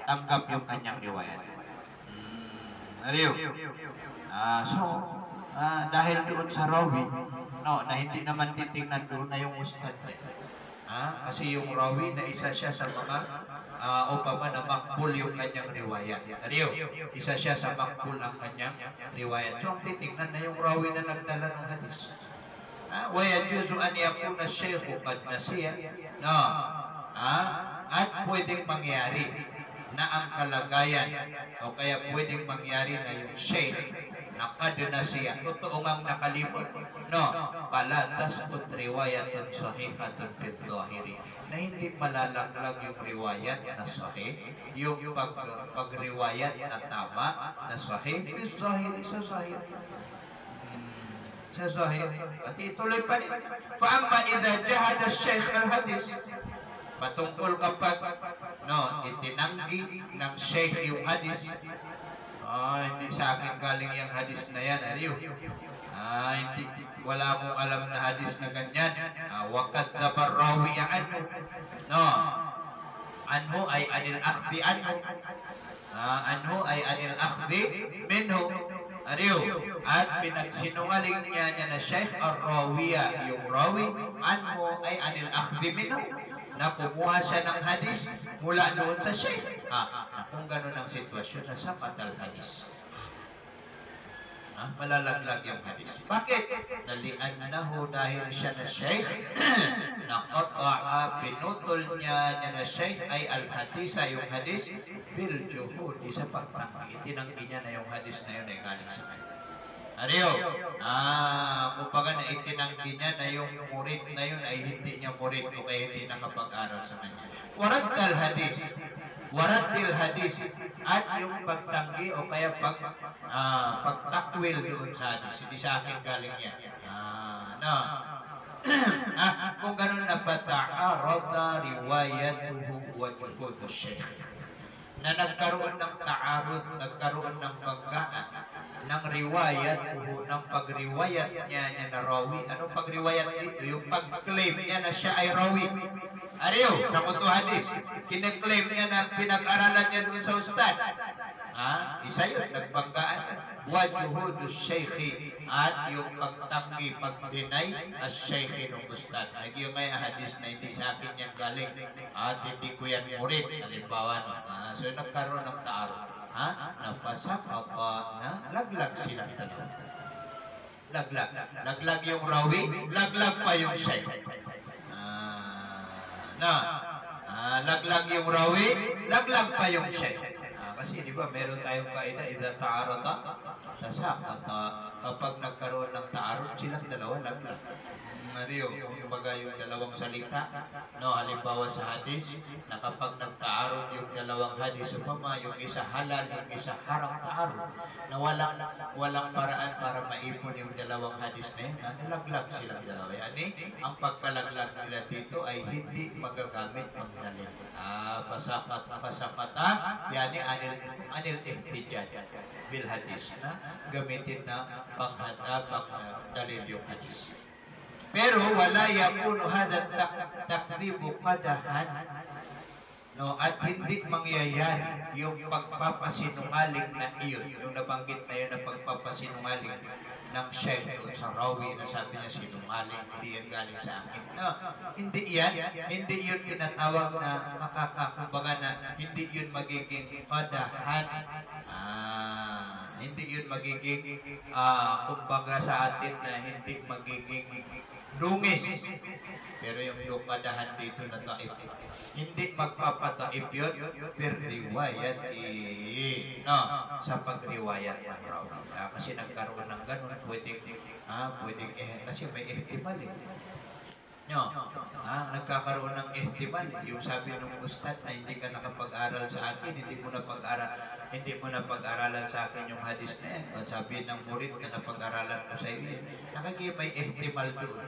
tanggap yung kanyang riwayat. Ariyo. Dahil doon sa rawi, no, na hindi naman titingnan doon na yung ustad. Kasi yung rawi na isa siya sa mga upama na makbul yung kanyang riwayat. Ariyo, isa siya sa makbul ang kanyang riwayat. So, ang titingnan na yung rawi na nagdala ng hadis. ويجوز أن يكون الشيخ قد نسي no. At pwedeng mangyari na ang kalagayan o kaya pwedeng mangyari na yung sheikh na kad nasiya totoo ngang nakalimot no pala tasbut riwayatun sahihatun fil zahiri na hindi malalaglag yung riwayat na sahih yung pagriwayat na tama na sahih fil zahiri sa zahir sa zahir. At ituloy pa rin. Fa'amma idha jahada shaykh al-hadis. Patungkol kapag itinanggi ng shaykh yung hadis. Hindi sa akin galing yung hadis na yan. Hindi, wala akong alam na hadis na ganyan. Wakad dabar rawi anhu. Anhu ay anil akhdi anhu. Anhu ay anil akhdi minhu. At pinagsinungaling niya na Shaykh ar-Rawiya, yung rawi, anmo ay anil akhdi minhu, na kumuha siya ng hadis mula doon sa Shaykh. Kung gano'n ang sitwasyon, nasa patal hadis. Malalaglag yung hadis. Bakit? Nali'annahu dahil siya na Shaykh, naqata'a, pinutol niya na Shaykh ay al-hadisa, yung hadis, bil juhud, sa pagtanggi. Itinanggi niya na yung hadis na yun ay galing sa kanya. Kumbaga na itinanggi niya na yung murid na yun ay hindi niya murid o kaya hindi nakapag-aral sa kanya. Waraddal hadis. Waraddil hadis. At yung pagtanggi o kaya pagtakwil doon sa hadis. Hindi sa akin galing yan. Kung ganun na fata'arada riwayatuhu wa juhudu shaykh. Na nagkaroon ng ta'arud, nagkaroon ng paggaan ng riwayat ng pagriwayat niya na rawi. Anong pagriwayat dito? Yung pag-claim niya na siya ay rawi. Sa kuto hadis, kine-claim niya na pinag-aralan niya doon sa ustad. Isa yun, nagbanggaan. Wa juhudu shaykhi, at yung pagtanggi, pag-deny as shaykhi ng ustad. Yung may hadis na hindi sa akin yan galing at hindi ko yan murid. Halimbawa, so nagkaroon ng ta'arud. Nafasakaka na laglag silang dalawa. Laglag yung rawi, laglag pa yung shaykh. Laglag yung rawi, laglag pa yung shaykh. Kasi di ba meron tayong kaida, idha ta'arada sasakata, kapag nagkaroon ng ta'arud silang dalawa laglag. Yung dalawang salita, halimbawa sa hadis, na kapag nagtaarod yung dalawang hadis, upama yung isa halal, yung isa haram taarod, na walang paraan para maipon yung dalawang hadis na yun, nalaglag silang dalawa. Ang pagkalaglag nila dito ay hindi magagamit ang dalil. Pasakata, yani anil ihtijaj bil hadis, na gamitin na dalil yung hadis. Pero wala yakunu hadha takdibu qadahan, at hindi mangyayari yung pagpapasinungaling na iyon, yung nabanggit na yun na pagpapasinungaling ng shaykh sa rawi na sabi niya sinungaling, hindi yan galing sa akin. Hindi yun tinatawag na makakakumbaga na hindi yun magiging qadahan. Hindi yun magiging kumbaga sa atin na hindi magiging dungis. Pero yung padahan dito na taib, hindi magpapataib yun per riwayat sa pagriwayat ng rawi. Kasi nagkaroon ng ganun, pwedeng kasi may ihtimal nagkakaroon ng ihtimal. Yung sabi ng ustad na hindi ka nakapag-aral sa akin, hindi mo na pag-aralan sa akin yung hadis na yan. At sabi ng murid na napag-aralan ko sa iyo, may ihtimal doon.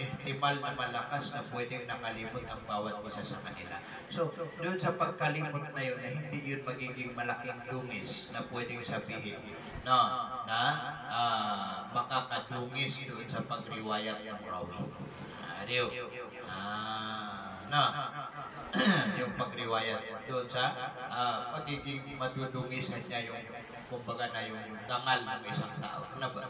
Ihtimal na malakas na pwedeng nakalimot ang bawat isa sa kanila. So, doon sa pagkalimot na yun, na hindi yun magiging malaking dungis na pwedeng sabihin na makakadungis doon sa pagriwayat ng rawi. yung pagriwayat doon sa pagiging madudungisan niya yung kumbaga na yung dangal ng isang tao. Ano ba?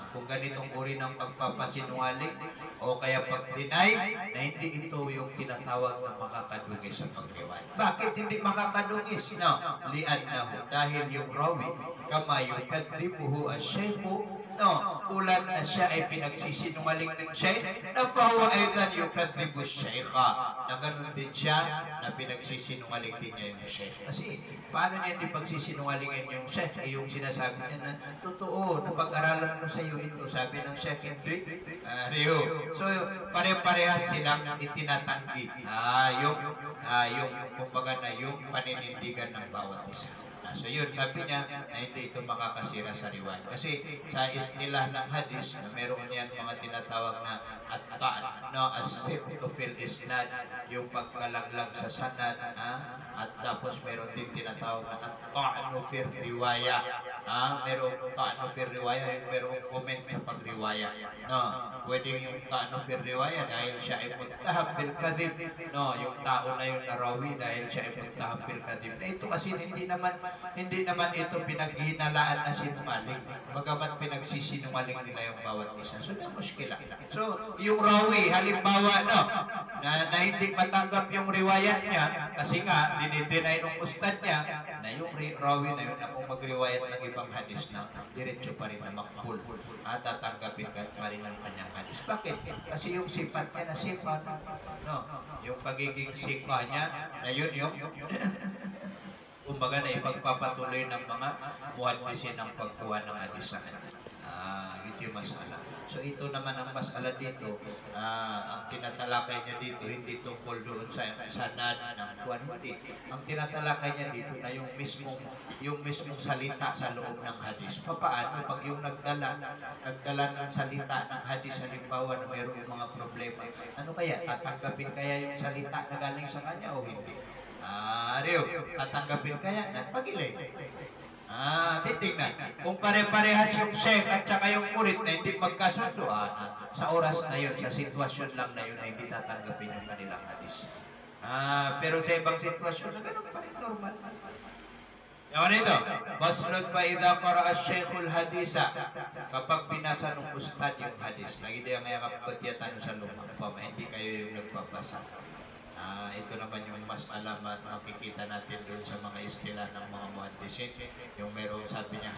Kung ganitong uri ng pagpapasinungaling o kaya pag-deny na hindi ito yung tinatawag na makakadungis sa pagriwayat. Bakit hindi makakadungis? No, li'annahu, dahil yung rawi kama yukadibuhu as-shaykhu, no, tulad na siya ay pinagsisinungaling ng shaykh, na fahuwa aydan yukadibu shaykha, na ganun din siya na pinagsisinungaling din niya yung shaykh. Kasi paano niya hindi pagsisinungalingin yung shaykh? Yung sinasabi niya na totoo, napag-aralan mo sa iyo ito, sabi ng shaykh, hindi. So pare-parehas silang itinatanggi yung kumbaga na yung paninindigan ng bawat isa. So yun, sabi niya na hindi ito makakasira sa riwayat. Kasi sa istilah ng hadis, na meron yan mga tinatawag na at-ta'an, no, as-sibtu fil isnad, yung pagkalaglag sa sanad, at tapos meron din tinatawag na at-ta'anu fil riwaya. Merong ta'anu fil riwaya, yung merong comment sa pagriwaya. No, pwedeng yung ta'anu fil riwaya dahil siya ay muttaham bil kadhib. No, yung tao na yung narawi dahil siya ay muttaham bil kadhib. Ito kasi hindi naman ito pinaghinalaan na sinungaling. Bagamat pinagsisinungaling nila yung bawat isa. So, na muskila. So, yung rawi, halimbawa, no, na hindi matanggap yung riwayat niya, kasi nga, dinideny ng ustad niya, na yung rawi na yun, kung magriwayat ng ibang hadis na, diretso pa rin na makbul. Tatanggapin ka pa rin ang kanyang hadis. Bakit? Kasi yung sifat niya na sifat, no, yung pagiging sifa niya, na yun yung kumbaga na ipagpapatuloy ng mga muhaddisin ng pagkuha ng hadis sa kanya. Ito yung masala. So ito naman ang masala dito, ang tinatalakay niya dito, hindi tungkol doon sa sanad ng kuwan, hindi. Ang tinatalakay niya dito na yung mismong salita sa loob ng hadis. Paano pag yung nagdala ng salita ng hadis, halimbawa na mayroong mga problema, ano kaya? Tatanggapin kaya yung salita na galing sa kanya o hindi? Tatanggapin kaya na pag-ilay. Titignan. Kung pare-parehas yung sheikh at saka yung murid na hindi magkasundo, sa oras na yun, sa sitwasyon lang na yun, na hindi tatanggapin yung kanilang hadis. Pero sa ibang sitwasyon na ganun pa rin, normal. Yaman ito, Faslun fa idha qara'a sheikhul hadisa, kapag binasa ng ustad yung hadis, lagi din ang kapagyatan sa lumang, hindi kayo yung nagbabasa. Ito naman yung mas alamat makikita natin doon sa mga istila ng mga muhaddisin. Yung merong sabi niya,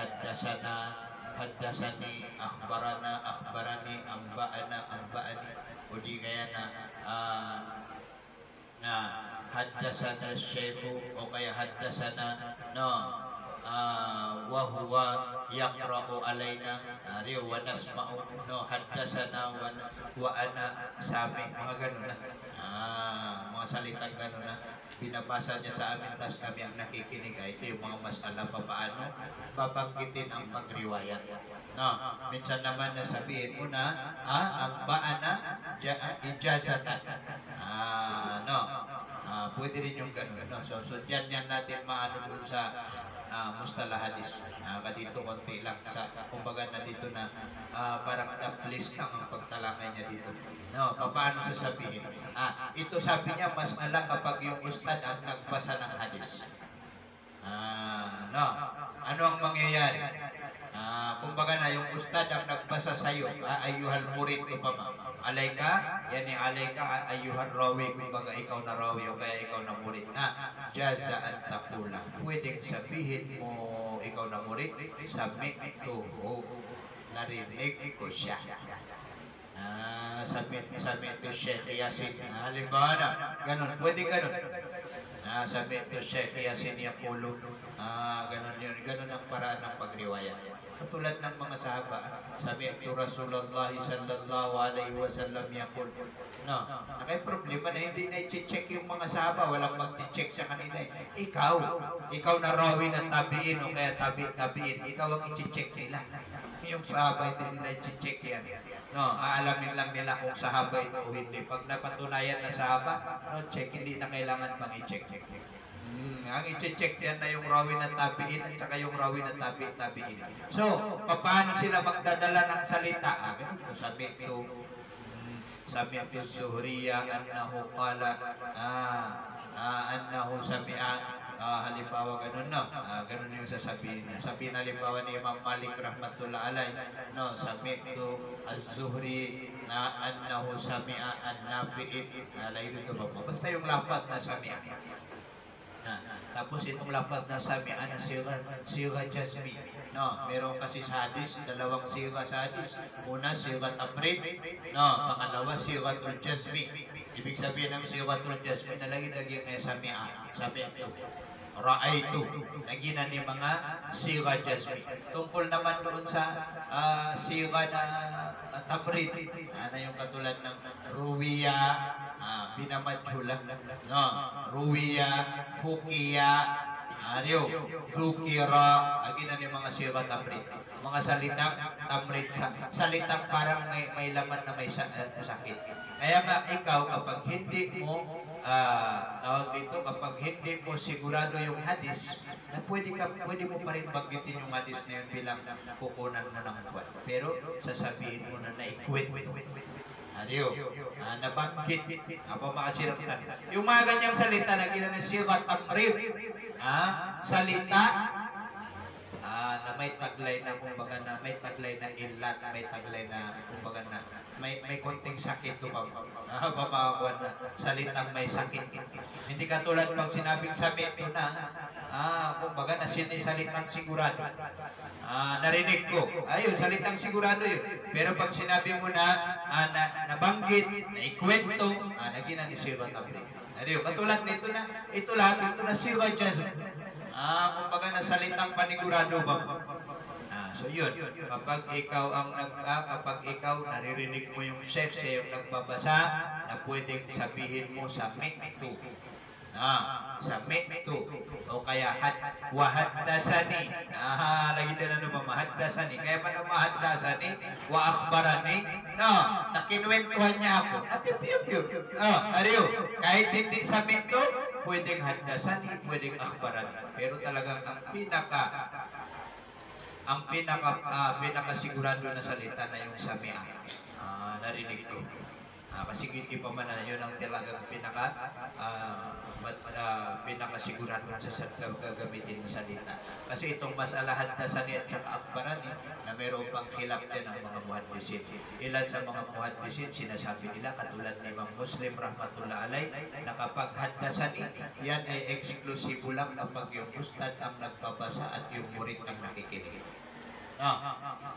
haddasani, akhbarani, amba'ani, o di kaya na haddasana syekhu, o kaya haddasana, no, wa huwa yaqra'u alaina, wa nasma'u, no, haddasana wa ana sami, mga ganun na. Mga salitang gano'n na binabasa niya sa amin, tas kami ang nakikinig. Ito yung mga masala paano babanggitin ang pagriwayat. No, minsan naman nasabihin mo na ang baana ijazatan. No, pwede rin yung gano'n. No? So dyan natin maano dun sa mustalah hadis. Dito konti lang sa kumbaga na dito na parang na-please lang ang pagtalakay niya dito. No, paano sasabihin? Ito sabi niya mas alang kapag yung ustad ang nagbasa ng hadis. No, ano ang mangyayari? Kumbaga na yung ustad ang nagbasa sa iyo, ayuhal murid ko pa ma. Alayka, yan yung alayka, ayuhal rawi, kumbaga ikaw na rawi o kaya ikaw na murid. Jaza at takula. Pwedeng sabihin mo ikaw na murid, sami'tuhu, narinig ko siya. Sami'tu Sheikh Yasin. Halimbawa na, ganun, pwede ganun. Sami'tu Sheikh Yasin yaqulu, ganun yun, ganun ang paraan ng pagriwayat. Katulad ng mga sahaba, sami'tu Rasulullah sallallahu alaihi wasallam yaqul. No, nakay problema na hindi na i-check yung mga sahaba, walang mag-check sa kanila. Ikaw na rawi ng tabi'in o kaya tabi'in, ikaw ang i-check nila. Yung sahaba hindi nila i-check yan. No, aalamin lang nila kung sahaba ito o hindi. Pag napatunayan na sahaba, no check, hindi na kailangan pang i-check. Ang i-check yan na yung rawi ng tabi'in at saka yung rawi ng tabi'in. So, paano sila magdadala ng salita? Sabi ito, sami'tu Zuhriya annahu qala annahu sami'a halimbawa ganun no, ganun yung sasabihin niya. Sabihin halimbawa ni Imam Malik rahmatullah alay, no, sami'tu az-Zuhri na annahu sami'a an-Nafi'i, alay dito ba? Basta yung lapat na sami'a. Tapos itong lapat na sami'a na sira jazmi. No, meron kasi sa hadis, dalawang sira sa hadis. Una, sira tamrid. No, pangalawa, siratul jazmi. Ibig sabihin ng siratul jazmi na lagi-lagi na sami'a. Sami'tu. Ra'aytu, nagina ni mga sira jazmi. Tungkol naman doon sa sira na tamrid, ano yung katulad ng ruwiya, binamadhulan, no, ruwiya, hukiya, dukira, nagina ni mga sira tamrid. Mga salitang tamrid, salitang parang may laman na may sakit. Kaya nga ikaw, kapag hindi mo tawag dito, kapag hindi mo sigurado yung hadis, na pwede mo pa rin banggitin yung hadis na yun bilang kukunan mo ng buwan. Pero sasabihin mo na na-equate. Nabanggit, apa makasiraptan. Yung mga ganyang salita na ginanisirat tamrid, salita na may taglay na kumbaga na may taglay na ilat, may taglay na kumbaga na may konting sakit to babawan na salitang may sakit. Hindi katulad pag sinabing sabit mo na kumbaga na salitang sigurado. Narinig ko, ayun, salitang sigurado yun. Pero pag sinabi mo na nabanggit, na ikwento, naging na ni Sira Tabri. Katulad nito na, ito lahat, ito na Sira Jazm. Kumbaga na salitang panigurado ba? So yun, kapag ikaw naririnig mo yung sheikh, siya yung nagbabasa, na pwedeng sabihin mo sa mi'tu. Sa mi'tu. O kaya wahaddasani. Lagi din ano ba, mahaddasani. Kaya pa na mahaddasani, wa akhbarani. Nakinwentuhan niya ako. Atipiyop-yop. Ariyo, kahit hindi sa mi'tu, pwedeng haddasani, pwedeng akhbarani. Pero talagang ang pinakasigurado na salita na yung sami'a. Narinig ko. Kasi hindi pa man na yun ang talagang pinakasigurado sa gagamitin ng salita. Kasi itong masalahat na salita at saka akbarani na mayroon pang khilaf din ang mga muhaddisin. Ilan sa mga muhaddisin sinasabi nila katulad ni Imam Muslim rahmatullah alay na kapag haddasani, yan ay eksklusibo lang kapag yung ustad ang nagbabasa at yung murid ang nakikinig.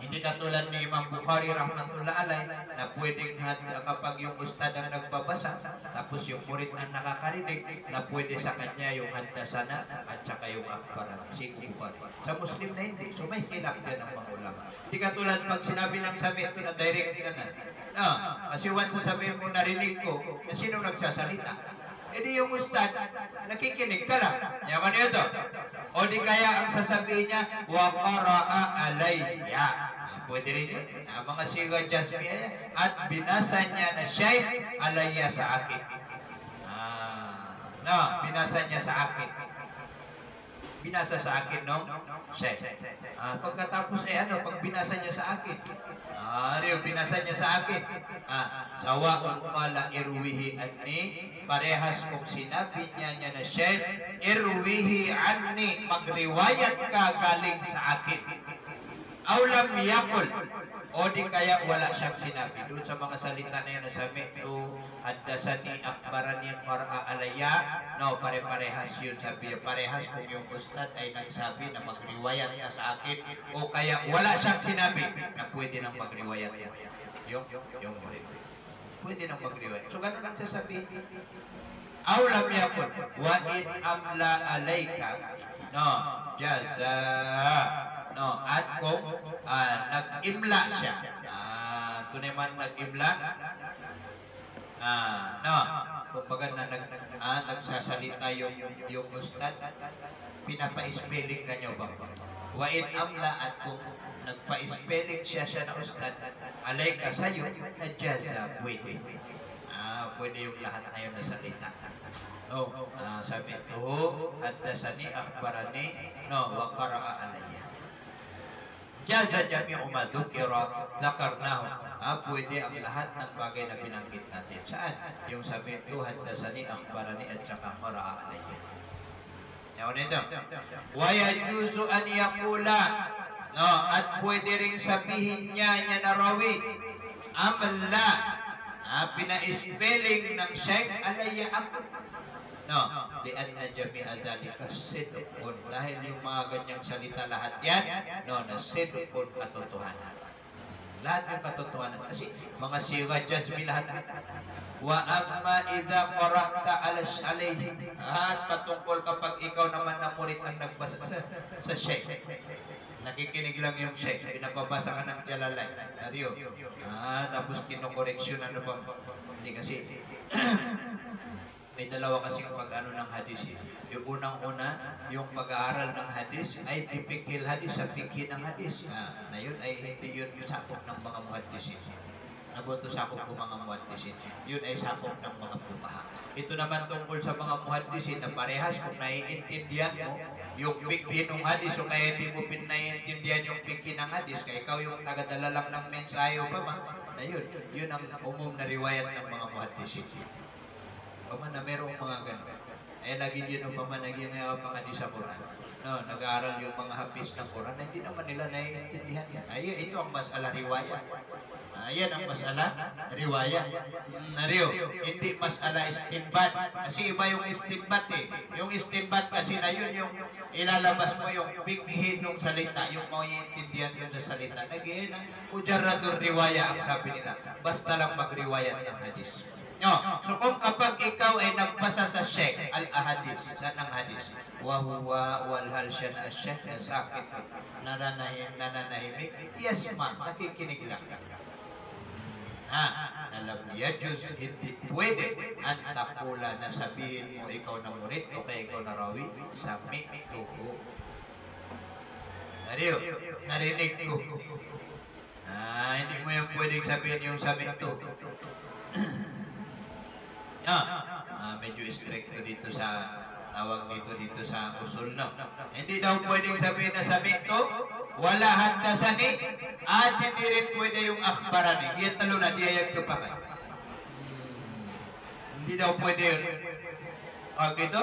Hindi katulad ni Imam Bukhari rahmatullah alay na pwedeng kapag yung ustad ang nagbabasa tapos yung murid ang nakakarinig na pwede sa kanya yung haddasana at saka yung akbaran. Si Bukhari. Sa Muslim na hindi. So may hilak din ang mga ulama. Hindi katulad pag sinabi ng sabi ito na direct ka na. Kasi once sasabihin mo narinig ko, sino nagsasalita? Edi yung ustad, nakikinig ka lang. Yaman yun to. O di kaya ang sasabihin niya, wa qara'a alayya. Pwede rin yun. Mga siga jasmiya at binasa niya na shaykh alayya sa akin. Binasa niya sa akin. Binasa sa akin, no? Shaykh. Pagkatapos pag binasa niya sa akin. Binasa niya sa akin. Sawa umala irwihi anni, parehas kung sinabi niya na Sheikh, irwihi anni, magriwayat ka galing sa akin. Aulam yakul, o di kaya wala siyang sinabi. Doon sa mga salita na yun na sabi, haddasani akbarani qara'a alayya, pare-parehas yun sabi. Parehas kung yung ustad ay nagsabi na magriwayat ka sa akin, o kaya wala siyang sinabi na pwede nang magriwayat yan. Yung murid. Pwede nang magriwayat. So ganun ang sasabihin. Aulam yakul, wa in amla alayka, jaza. At kung nag-imla siya, tunay man nag-imla, kumbaga na nagsasalita yung ustad, pinapa-spelling ka nyo ba? Wa in amla, at kung nagpa-spelling siya na ustad, alay ka sa'yo, nadyaza, pwede. Pwede yung lahat na yun na salita. Sabi ito, haddasani, akhbarani, wa qara'a alayya. Jaza jami'u ma dhukira dzakarnahu. Pwede ang lahat ng bagay na binanggit natin. Saan? Yung sabi, haddatsani, akhbarani, at saka qara'a alayya. Yawan ito. Wa yajuzu an yaqula. No, at pwede ring sabihin niya na rawi. Amalla. Pina-spelling ng Sheikh alayya ako. No, lianna jami'a dhalika sidqun. Dahil yung mga ganyang salita lahat yan, no, na sidqun, katotohanan. Lahat ng katotohanan. Kasi mga siga jazmi lahat. Wa amma idha qara'ta alayhi. At patungkol kapag ikaw naman na murid ang nagbasa sa Sheikh. Nakikinig lang yung Sheikh. Pinapabasa ka ng Jalalay. Ariyo. Tapos kinokoreksyon ano ba? Hindi kasi may dalawa kasing pag-ano ng hadis. Yung unang-una, yung pag-aaral ng hadis ay pipikhil hadis sa pikhi ng hadis. Na yun ay hindi yun yung sakop ng mga muhaddisin. Naboto sakop ng mga muhaddisin. Yun ay sakop ng mga fuqaha. Ito naman tungkol sa mga muhaddisin na parehas kung naiintindihan mo yung pikhi ng hadis o kaya hindi mo pinaiintindihan yung pikhi ng hadis, kaya ikaw yung tagadala lang ng mensahe o pa ba? Na yun ang umum na riwayat ng mga muhaddisin. Paman na merong mga ganun. Eh, lagi yun ang paman naging mga hadis sa Quran. No, nag-aaral yung mga hafiz ng Quran, hindi naman nila naiintindihan yan. Ay, ito ang masala riwayat. Ayan ang masala riwayat. Nariyo, hindi masala istinbat. Kasi iba yung istinbat eh. Yung istinbat kasi na yun yung ilalabas mo yung bighin ng salita, yung maiintindihan yun sa salita. Naging mujarradur riwaya ang sabi nila. Basta lang magriwayat ng hadis. No. So kung kapag ikaw ay nagbasa sa Sheikh al-ahadis, saan ang hadis? Wa huwa walhal siya na Sheikh na sakit, nananahimik, yasma, nakikinig lang. Alam niya, Diyos, hindi pwede ang takula na sabihin mo ikaw na murid o kaya ikaw na rawi, sami tuho. Narinig ko. Hindi mo yan pwedeng sabihin yung sami tuho. Medyo stricto dito sa tawag dito sa usul, no? Hindi daw pwedeng sabihin na sami to, wala haddatsani, at hindi rin pwede yung akhbarani. Diyan talo na, diyan ko pa kayo. Hindi daw pwede yun. Dito?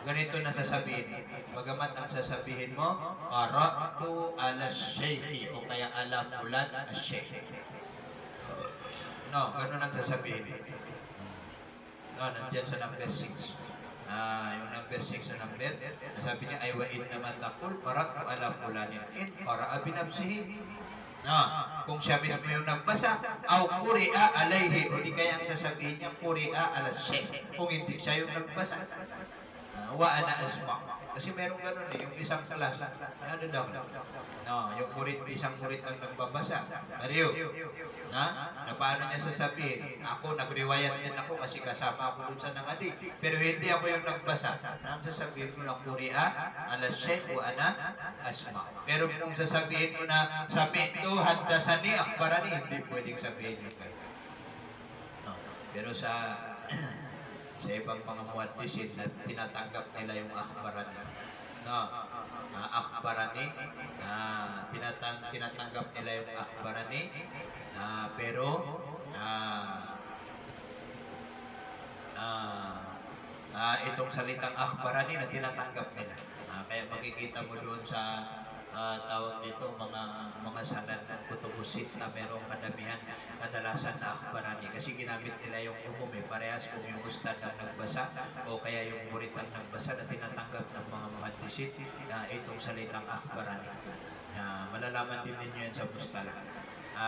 Ganito na sasabihin. Bagamat ang sasabihin mo, qara'tu ala shaykhi o kaya ala fulan as-shaykh. No, ganun ang sasabihin. No, nandiyan sa number 6. Yung number 6 na number, sabi niya, ay wa in naman takul, qara'tu ala fulanin in qara'a binafsihi. Kung siya mismo yung nagbasa, aw quri'a alayhi, o di kaya ang sasabihin niya, quri'a ala shaykh. Kung hindi siya yung nagbasa, wa ana asma'. Kasi merong ganun eh, yung isang klase. Ano daw? Yung isang murid ang nagbabasa. Ariyo. Na paano niya sasabihin? Ako, nagriwayat din ako kasi kasama ako dun sa nangadi. Pero hindi ako yung nagbasa. Ang sasabihin mo na quri'a ala shaykh wa ana asma'. Pero kung sasabihin mo na sami'tu haddatsani akhbarani, hindi pwedeng sabihin yun. Pero sa ibang mga muhaddisin na tinatanggap nila yung akhbarani. Akhbarani, tinatanggap nila yung akhbarani, pero itong salitang akhbarani na tinatanggap nila. Kaya makikita mo doon sa tawag dito mga sanad ng kutubusit na merong kadamihan kadalasan na akhbarani kasi ginamit nila yung umum parehas kung yung ustad ang nagbasa o kaya yung murid ang nagbasa na tinatanggap ng mga muhaddisin na itong salitang akhbarani. Malalaman din ninyo yan sa mustalah.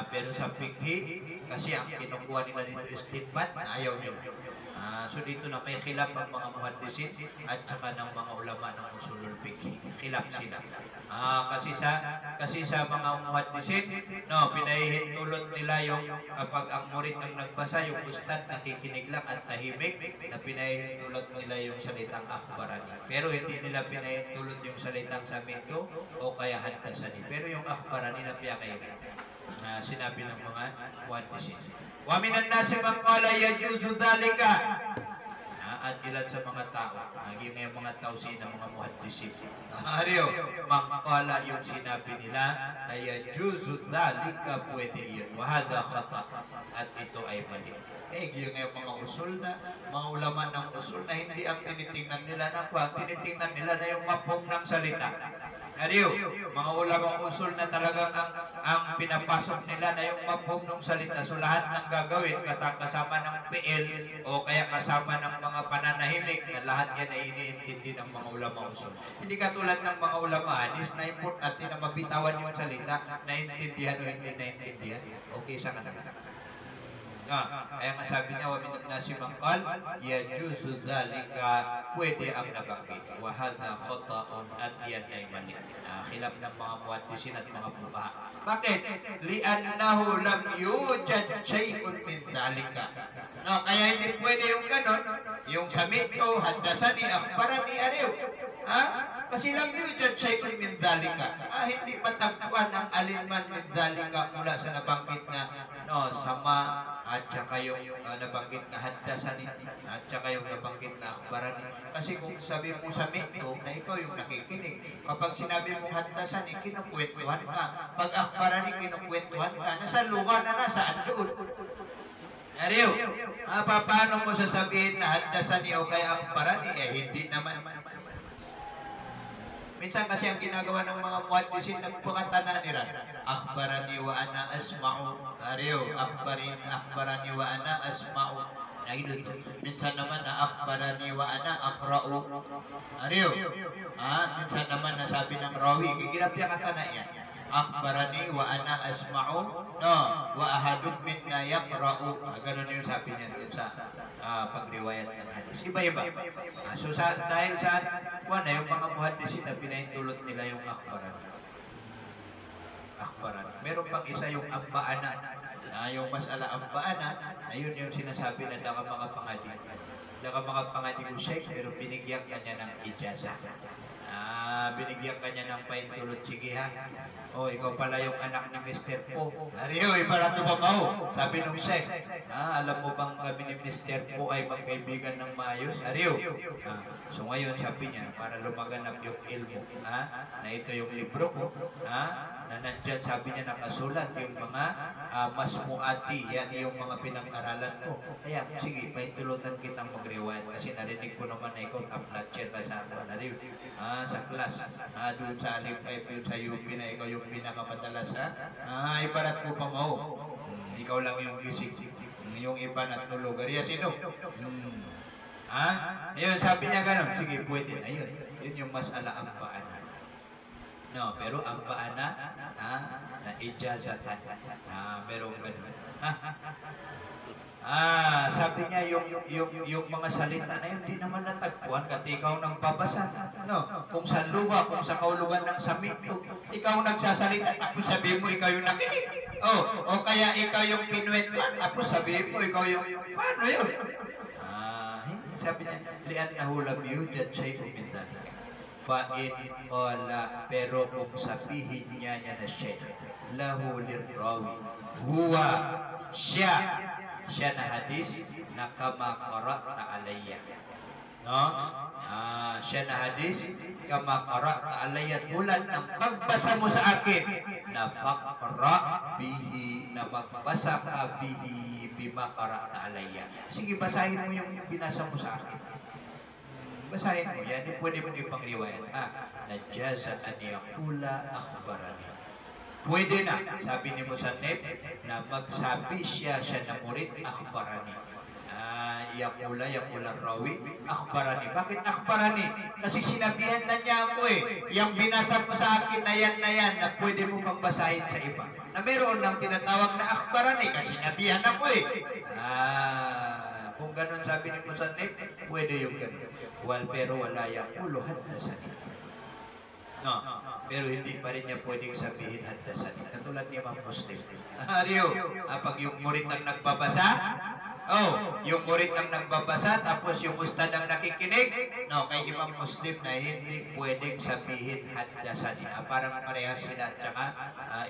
Pero sa fikhi kasi ang kinukuha nila dito istinbat na ayaw nila. So dito na may khilaf ang mga muhaddisin at saka ng mga ulama ng usulul fiqh. Khilaf sila. Kasi sa mga muhaddisin, pinahihintulot nila yung kapag ang murid ang nagbasa, yung ustad nakikinig lang at tahimik, na pinahihintulot nila yung salitang akhbarani. Pero hindi nila pinahihintulot yung salitang sami'tu o kaya haddatsani. Pero yung akhbarani na piyakayin. Sinabi ng mga muhaddisin. Wa minan nasi man qala yajuzu dhalika. at ilan sa mga tao, yung mga tausin ng mga muhaddisin. Ariyo, mangkala yung sinabi nila na yajuzu dhalika, pwede yun. Wahada khata, at ito ay mali. Yung mga usul na, mga ulama ng usul na hindi ang tinitingnan nila na kwa, tinitingnan nila na yung mapong ng salita. Ariyo, mga ulamang usul na talagang ang pinapasok nila na yung mapong ng salita. So lahat ng gagawin, kasama ng PL o kaya kasama ng mga pananahimik, na lahat yan ay iniintindi ng mga ulamang usul. Hindi katulad ng mga ulama hadis na importante na mabitawan yung salita, naintindihan o hindi naintindihan. Okay sa kanila. Kaya nga sabi niya, wa minat nasi mangkal, yajuzu dhalika, pwede ang nabanggit. Wahada khota'un, at yan ay mali. Khilaf ng mga muhaddisin at mga fuqaha. Bakit? Li'annahu lam yujad shay'un min dhalika. Kaya hindi pwede yung ganon, yung samito, haddasani, akhbarani, ariyo. Kasi lam yujad shay'un min dhalika. Hindi matagpuan ang alinman min dhalika mula sa nabanggit na sama, at saka yung nabanggit na haddasani, at saka yung nabanggit na akhbarani. Kasi kung sabi mo sa mito na ikaw yung nakikinig, kapag sinabi mong haddasani, kinukwentuhan ka. Pag akhbarani, kinukwentuhan ka. Nasa lugar na nasaan doon. Ariyo, paano mo sasabihin na haddasani o kaya akhbarani? Hindi naman. Minsan kasi ang ginagawa ng mga muhaddisin, nagpakatana nila. Akhbarani wa ana asma'u. Ariyo, akhbarani wa ana asma'u. Minsan naman na akhbarani wa ana aqra'u. Ariyo. Minsan naman na sabi ng rawi, gigilapya katana yan. Akhbarani wa ana asma'u. Wa ahadun minna yaqra'u. Ganun yung sabi niya sa pagriwayat ng hadis. Iba-iba. So dahil saan, yung mga muhaddisin na pinaintulot nila yung akhbarani. Meron pang isa yung amba'ana. Yung masala amba'ana, ayun yung sinasabi na daga mga pangadi. Daga mga pangadi ko sheikh, pero binigyan kanya ng ijazah. Binigyan kanya ng paintulot. Sige ha. Ikaw pala yung anak ni Mr. Po. Ariyo, para tumabaw. Sabi nung sheikh, alam mo bang kami ni Mr. Po ay magkaibigan ng maayos? Ariyo. So ngayon sabi niya, para lumaganap yung ilmo, na ito yung libro ko, na nandyan, sabi niya, nakasulat yung mga masmuati, yan yung mga pinag-aralan ko. Kaya sige, paintulutan kitang mag-reward kasi narinig ko naman na ikaw top-notcher pa sa ariyo. Sa class, doon sa Alif 5, yun sa UP na ikaw yung pinakamadalas, ibarat ko pa mo. Ikaw lang yung gising, yung iba na tulog. Ariya, sino? Ayun, sabi niya gano'n. Sige, pwede na yun. Yun yung masala ang paana. Pero ang paana, na ijazatan. Merong gano'n. Sabi niya, yung mga salita na yun, di naman natagpuan kasi ikaw nang babasa. Kung sa luwa, kung sa kaulugan ng samito, ikaw nagsasalita, tapos sabihin mo, ikaw yung nakinig. O kaya ikaw yung kinuwentuan, tapos sabihin mo, ikaw yung, paano yun? Sabi niya, li'annahu lam yujad shay'un min dhalika. Fa'in qala, pero kung sabihin niya na shay, lahu lirrawi, huwa, siya na hadis na kama qara'ta alayya. Siya na hadis kama qara'ta alayya, tulad ng pagbasa mo sa akin, na faqra bihi, na magbasa ka bihi bima qara'ta alayya. Sige, basahin mo yung binasa mo sa akin. Basahin mo yan, pwede mo ipang-riwayat. Najaza an yaqula akhbarani. Pwede na, sabi ni Musannif, na magsabi siya na murid, akhbarani. Yakula rawi, akhbarani. Bakit akhbarani? Kasi sinabihan na niya ako yung binasa mo sa akin na yan, na pwede mo pang basahin sa iba. Na meron lang tinatawag na akhbarani kasi sinabihan ako kung ganun sabi ni Musannif, pwede yung ganun. Pero wala yakulu haddasani. Pero hindi pa rin niya pwedeng sabihin haddasani. Katulad ni Imam Muslim. Ariyo, pag yung murid ang nagbabasa, Oh, yung murid ang nagbabasa, tapos yung ustad ang nakikinig. No, kay ibang Muslim na hindi pwedeng sabihin haddasan nila. Parang parehas sila at saka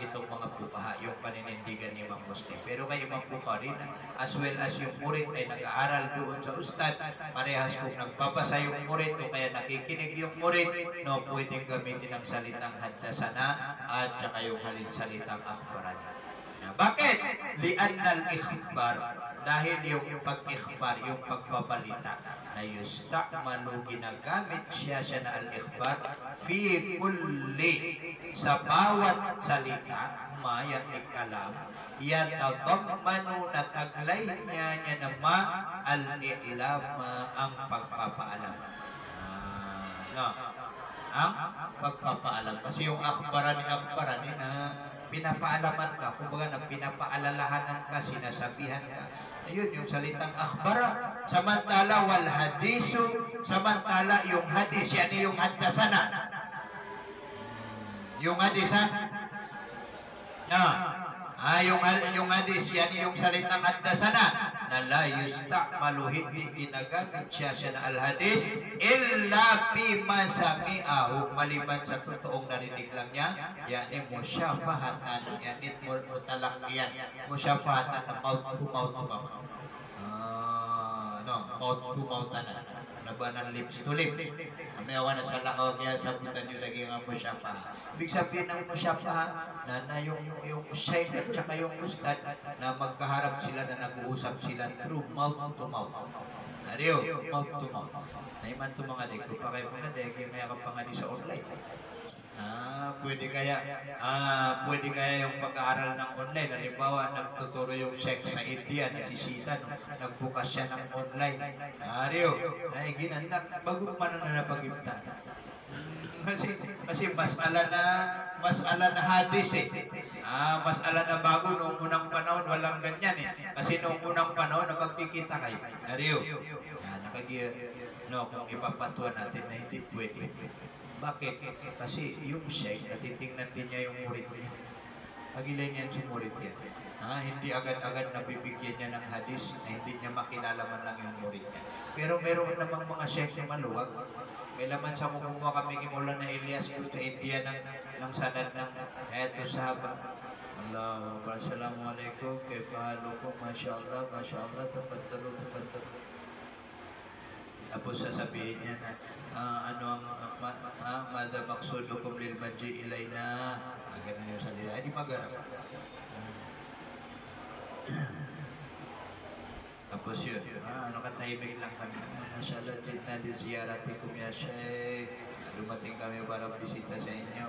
itong mga pukaha, yung paninindigan ng ibang Muslim. Pero kay ibang pukaha rin, as well as yung murid ay nag-aaral doon sa ustad, parehas kung nagbabasa yung murid o kaya nakikinig yung murid, no, pwedeng gamitin ang salitang haddasana at saka yung halin salitang akbaran. Bakit? Li'annal ikhbar, dahil yung pag-ikhbar, yung pagbabalita na yusta'malu, ginagamit siya na al-ikhbar fi kulli, sa bawat salita, maya ikalam, yatadammanu, na taglay niya na al-i'lama, ang pagpapaalam. No, ang pagpapaalam. Kasi yung akbaran na pinapaalaman ka, kumbaga na pinapaalalahanan ka, sinasabihan ka. Ayun, yung salitang akhbara. Samantala, wal hadisu, samantala yung hadis, yan yung haddasana. Yung hadisan, yung hadis, yan yung salitang haddasana, na la yusta'malu, hindi ginagamit siya na al-hadis illa bima sami'ahu, maliban sa totoong narinig lang niya, yani musyafahatan, yani mutalakyan, musyafahatan na maut to maut. Maut to maut na labanan, lips to lips. May awan na sa lakaw, kaya sabutan nyo lagi nga musyafaha. Ibig sabihin ng musyafaha na yung shaykh at saka yung ustad na magkaharap sila, na nag-uusap sila through mouth to mouth. Nariyo, mouth to mouth. Naiman to mga dik, kung pa kayo mga dik, may akap pa nga di sa online. Pwede kaya yung pag-aaral ng online. Halimbawa, nagtuturo yung sheikh sa India, nasisita, nagbukas siya ng online. Nariyo, ginandak, bago man na napag-ibta. Kasi masala na hadis eh. Masala na bago, noong unang panahon walang ganyan eh. Kasi noong unang panahon napagkikita kayo. Nariyo. Kung ipapatuwa natin na hindi pwede. Bakit? Kasi yung sheikh, natitingnan din niya yung murid niya. Pagilay niya yung murid niya. Hindi agad-agad nabibigyan niya ng hadis na hindi niya makilala man lang yung murid niya. Pero meron namang mga sheikh na maluwag. May laman sa kumukuha kami kimulan na Elias doon sa India ng sanad ng eto sahaba. Assalamualaikum, kaipahalukum, masyaAllah, tapadalo. Tapos sasabihin niya na, mada maksudukum lil manji ilayna. Ganun yung salita. Hindi magarap. Tapos yun, katahimik lang kami. Mashallah, jitna di ziyaratikum ya Sheikh. Dumating kami para bisita sa inyo.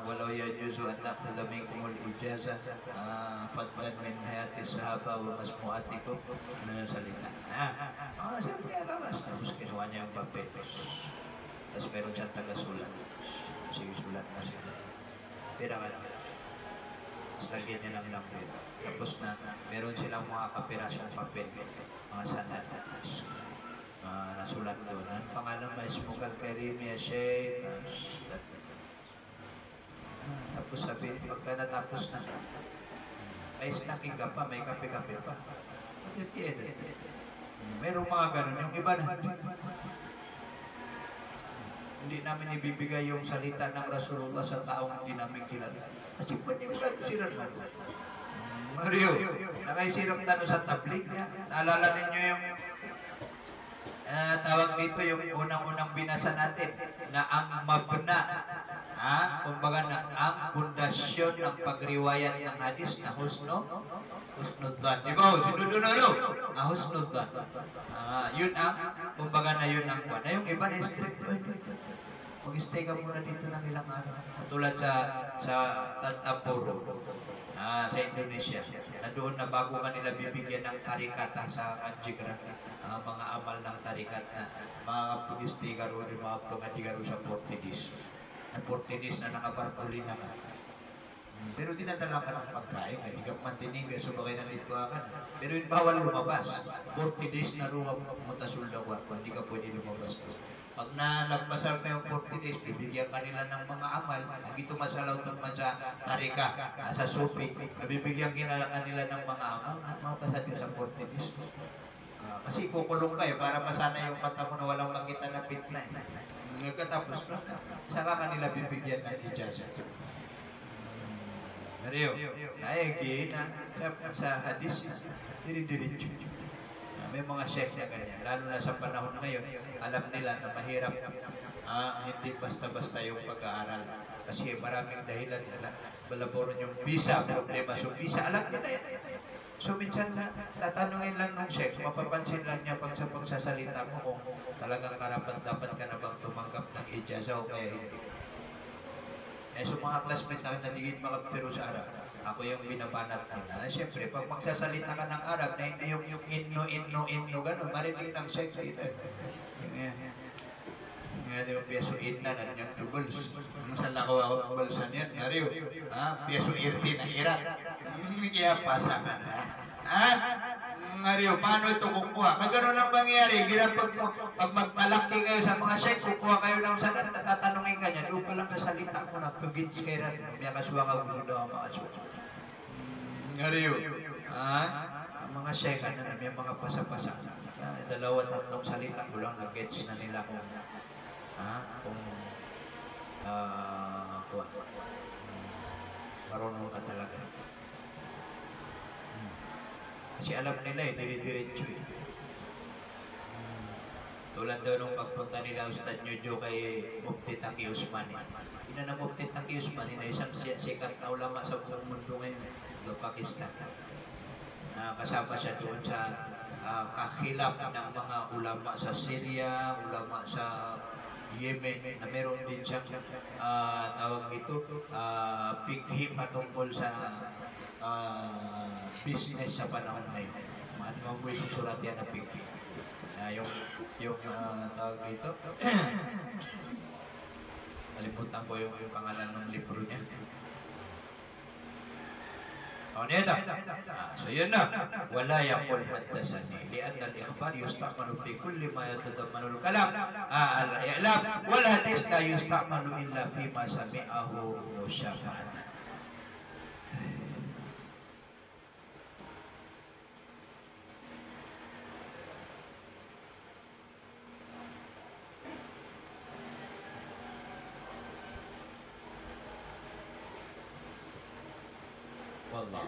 Walau yajuzu an na'khudha minkumul ijazah fadlan min hayatis sahaba wa masmu'atikum. Ano yung salita? Siyempre alabas. Tapos kinuha niya yung papel. Tapos meron siyang taga-sulat. Sige, sulat na siya. Pira ka na. Tapos lagyan niya ng lapit. Tapos na, meron silang mga kapirasyong papel. Mga sanad. Nasulat doon. Ang pangalan ba, Ismukal Karim ya Sheikh. Tapos sabi, pagka natapos na, may snacking ka pa, may kape-kape pa. Merong mga ganun. Yung iba na, hindi namin ibibigay yung salita ng Rasulullah sa taong hindi namin kilala. Kasi pwede mo lang sirat na. Mario, nakaisirap na sa tablig niya. Naalala ninyo yung tawag dito, yung unang-unang binasa natin, na ang mabna, kumbaga na ang pundasyon ng pagriwayat ng hadis na husnudhan. Di ba? Sinudunaro. Husnudhan. Yun ang, kumbaga na yun ang kwan. Na yung iba na script, mag-stay ka muna dito ng ilang araw. Tulad sa Tantapuro, sa Indonesia, na doon na bago kanila bibigyan ng tarikata sa Kanjigra, mga amal ng tarikat na mga pugistigaro, mga pangadigaro sa Portuguese. Ang Portuguese na nakabartuli naman. Pero dinadala ka ng pagkain, hindi ka mantinig, so bakit nalituakan. Pero yung bawal lumabas. Portuguese na ruwa mutasuldawa, hindi ka pwede lumabas doon. Pag nalagpasan ka yung 40 days, bibigyan ka nila ng mga amal. Lagi tumasalaw naman sa tarika, sa supi. Bibigyan ka nila ng mga amal. Mapasad ka sa 40 days. Kasi kukulong ka para masana yung mata mo na walang makita na fitna. Nagkatapos na, saka kanila bibigyan ng ijazah. Mariyo, naigi na sa hadis, diri-diritso. May mga sheikh na ganyan, lalo na sa panahon ngayon, alam nila na mahirap, hindi basta-basta yung pag-aaral. Kasi maraming dahilan nila, balaboran yung visa, problema sa visa, alam nila yan. So minsan na, tatanungin lang ng sheikh, mapapansin lang niya pag sa pagsasalita mo kung talagang karapat-dapat ka na bang tumanggap ng ijazah o kaya hindi. So mga classmates namin na digit makapiro sa Arab, ako yung binabanat nila. Siyempre, pag magsasalita ka ng Arab na hindi yung inno, gano'n, marinig ng sheikh dito. Nga di ba, piyaso inna na niyang tubuls. Masal na ko ako bulsan yan, nariyo. Piyaso irti ng irat. Kaya pasa ka na. Ngariyo, paano ito kukuha? Pag gano'n ang mangyayari, pag magpalaki kayo sa mga sheikh, kukuha kayo ng salat, natatanungin ka niya, doon pa lang sa salita ko na, pagits kayo rin, may kaswa ka gusto daw ang mga aswa. Ngariyo, ang mga sheikh, may mga pasa-pasa. 2-3 salita ko lang, nag-gets na nila kung marunong ka talaga. Kasi alam nila dire-diretso Tulad daw nung pagpunta nila Ustad Nyudyo kay Mufti Taqi Usmani. Ina na Mufti Taqi Usmani na isang sikat na ulama sa buong mundo ngayon, sa Pakistan. Kasama siya doon sa kahilap ng mga ulama sa Syria, ulama sa Yemen, na meron din siyang tawag ito, fikhi patungkol sa business sa panahon ngayon. Ano mo isusulat yan na fikhi? Yung tawag dito, kalimutan ko yung pangalan ng libro niya. Nito. So yun na. Wala yaqul haddathani li'anna al-ikhbar yusta'malu fi kulli ma yatadammanu al-kalam. Al-i'lam wal hadith la yusta'malu illa fi ma sami'ahu musyafa'an. Wallah.